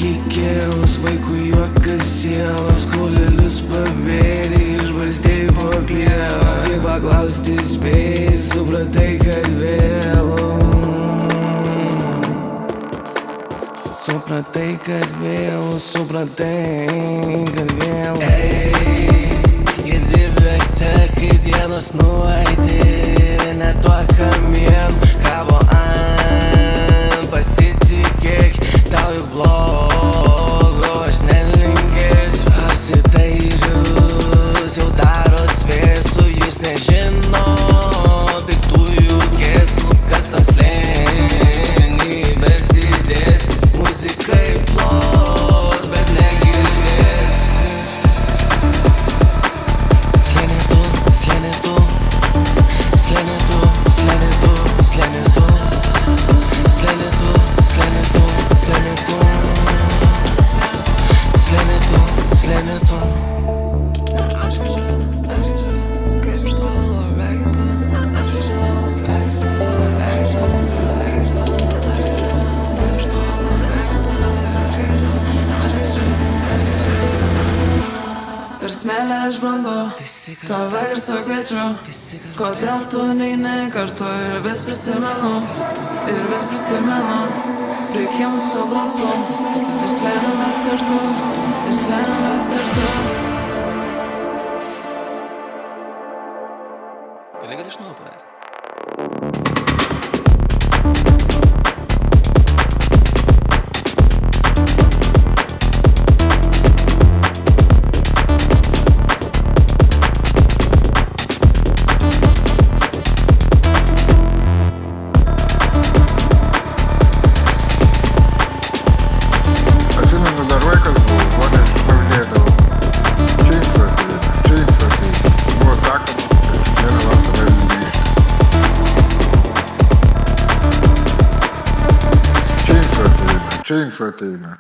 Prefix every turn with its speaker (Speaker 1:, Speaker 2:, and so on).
Speaker 1: įkėlus, vaikų juokas sielos, kaulelius pavėrė, išbarstei po pievą. Tik paklausti spėjai, supratai, kad vėlu. Supratai, kad vėlu, supratai, kad vėlu.
Speaker 2: Ei, girdi bėgte, kai dienos nuaidė, ne tuo kamienu kabo ant. Pasitikėk, tau juk blogo aš nelinkėčiau. Apsidairius jau daros vėsu, jis nežino piktųjų kėslų, kas tam slėny besidės. Muzikai plos, bet negirdės. Slėny tu, slėny tu, slėny tu, slėny tu, slėny tu, slėny tu, slėny tu, slėny tu, slėny tu, slėny tu.
Speaker 3: Per smėlę aš bandau, tave ir sukviečiu. Kodėl tu neini kartu ir vis prisimenu, prie kiemų su balsu. Ir slėniamės kartu, ir slėniamės kartu.
Speaker 2: Gali iš naujo paleisti.
Speaker 4: Čia ateina.